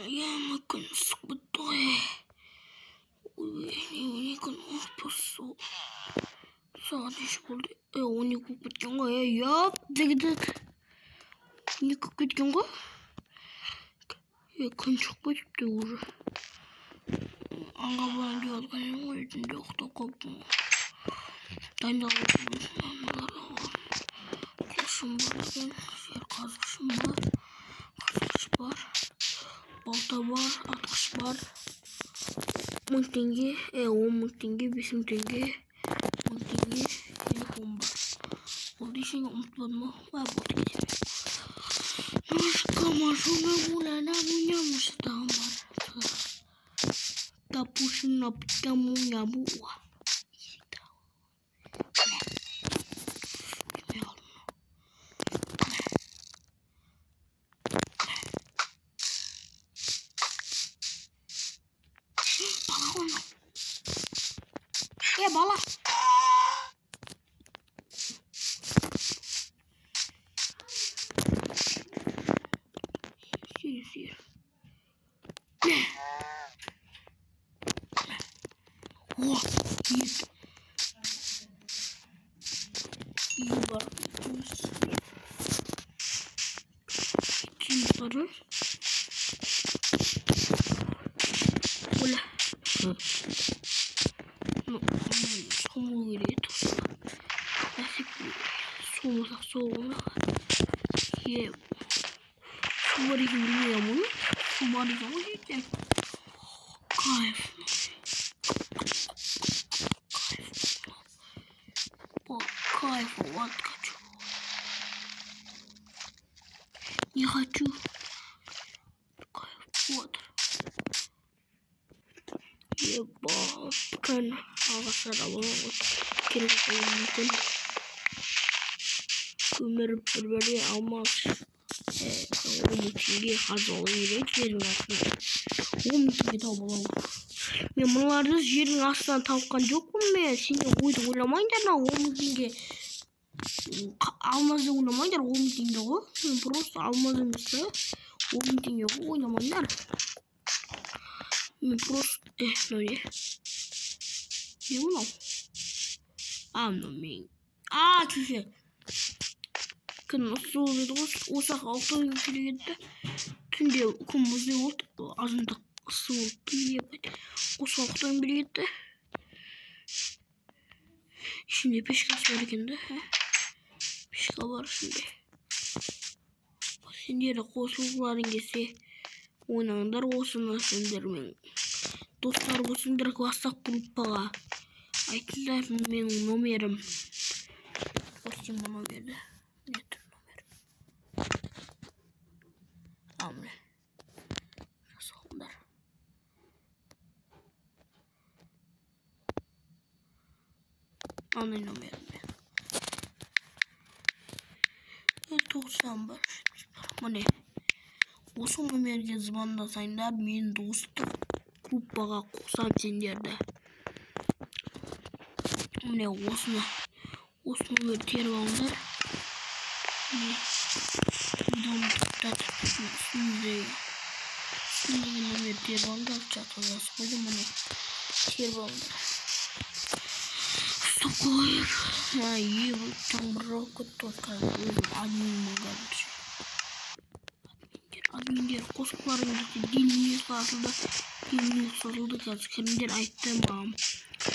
Я макан скутой. Ini kan pasal saat sekolah. Ini kukut yang ya, deket. Ini kukut yang ya kan cukup tuh. Anggap aja kan yang itu dokter kamu. Tanya sumber kan, kasus sumber, balta var, ateş var. Multingi, multingi, bizim tingi, multingi, yine bomba. Olduğu için unutma, var bu gibi. Masukama mulana munyamus tamar. Tapushin napita munyabu. Bala. Sir. Wah, iyi var. İkinci soru. Ola. Soğuk geliyor. Soğuk. Ye. Şumarı geliyor bunu. Şumarı geliyor. Kayıf. Кайф, вот хочу. Не хочу. Кайф, вот. Ебать, Kelepçelerimizden kömür birbiri almaz. Onun için bir hazırlı yerin aslında. Onun için bir tabulam. Ben bunlarda yerin aslında tavukkan yok mu be? Şimdi oylamayın da onun için almazı oylamayın da onun için de o. Ben prosto almazım ise onun için yok oylamayın da. Ben prosto böyle. Ne bu lan? Anlamayın. Tüfe. Nasıl oluyordu? O sakal yükseldi. Tünde kumuzlu oldu. Azında soğuk diye. O soğuktan biri gitti. Şimdi peşkas verirken de. Peşka var şimdi. Şimdi de koşulukların gesi. Oynanlar olsun sınırmen. Dostlar bu sınır WhatsApp grupa. Aytılar men numaram. Orçun bana verdi. Ne tür numaram? Amre. Nasıl onlar? Anne numaram ben. 90 var. Mane. Осы номерге звондасаңдар мен достық группаға қосам сендерді. Міне осы номерді теріп алыңдар. Үстіндегі номерді теріп алыңдар. Чатқа жазып қойдым, міне теріп алыңдар. Стокойып. Ебі таңбырау көтті отқан өзім админмін қалды. Adminler koşuklarındaki dilini satıldı kız. Kimdir ayıttı mağam.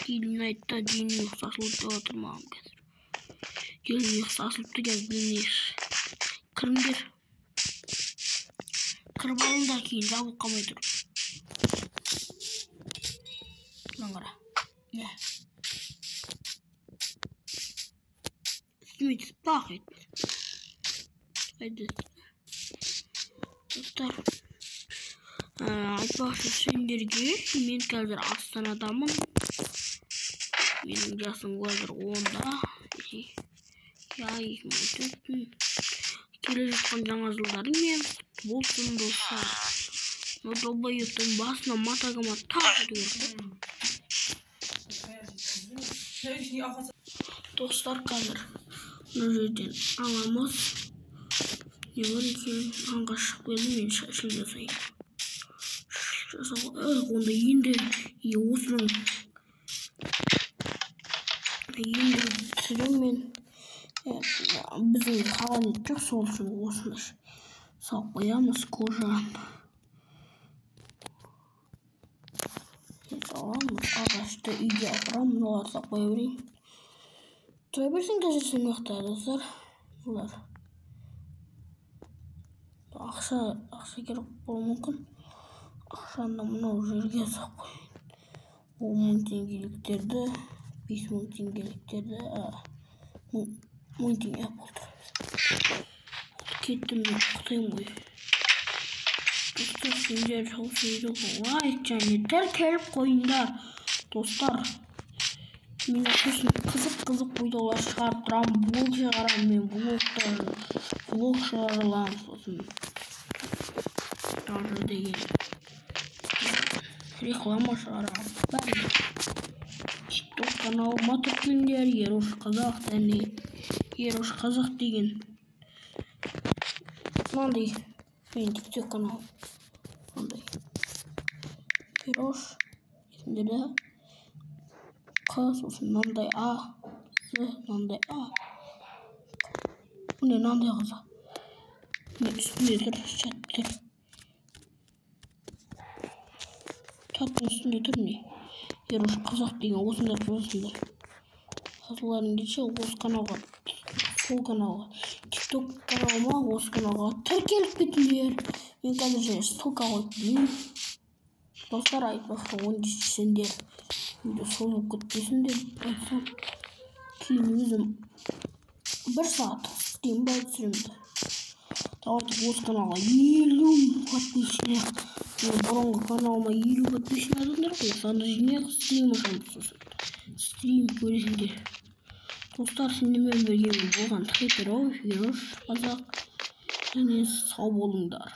Dilini ayıttı dilini satıldı oturmağam kız. Dilini satıldı kız dilini. Kırındır. Kırbalındaki zavuk kamayı durur. Langara. Ne? Simit tak et. Haydi. Dostlar, айтпақшы сендерге мен қазір Астанадамын. Менің жасым қазір 10-да. Я 2004 келе жатқан жаңа жылдарымен болсын достар. Долбоебтің басына матагама тақ ету керек. Достар, қазір мына жерден аламыз. Ne var ki hangi şıkkıydı ben şaşıl yazayım. Онда енді осының түсірем мен біздің қалған жоқ, сол үшін осыны салып қоямыз кожан. Аламыз ағашты үйге апарамын, оларды салып қоя берейін. Тұра берсін қазір сен уақытта достар. Олар ақша керек болуы мүмкін. Ақшаны мынау жерге салып қояйын. 10.000 теңгеліктерді, 5.000 теңгеліктерді, 1000 теңге болды. Кеттім мен құтайым ғой. Достар, сендер осы видеоға лайк және тіркеліп қойыңдар. Достар, мен сосын қызық видеолар шығарып тұрамын, блог шығарамын, мен блог шығарамын сосын. Даже деген реклама шығарамын. TikTok каналыма тіркеліңдер, Ерош Қазақ деген. Мынандай мен TikTok канал. Мынандай. Ерош есімдерді сосын мынандай мынандай міне мынандай қызы. Міне үстінде тұр, чаттыр. Чаттың үстінде тұр не? Ерош Қазақ деген осындай жазыңдар. Жазуларың келсе осы каналға, сол каналға, TikTok каналыма осы каналға тіркеліп кетіңдер. Мен қазір ссылка қойып деймін. Достар, айтпақшы оны сендер видео созылып кетпесін деп айтсам, кейін өзім 1 сағат істеймін ба түсіремді. Давайте осы каналға 50 подписчик. Бұрынғы каналыма 50 подписчик адамдар қойсаңды жинақ стрим көресіңдер. Достар, сендермен бірге болған Ерош Қазақ және сау болыңдар.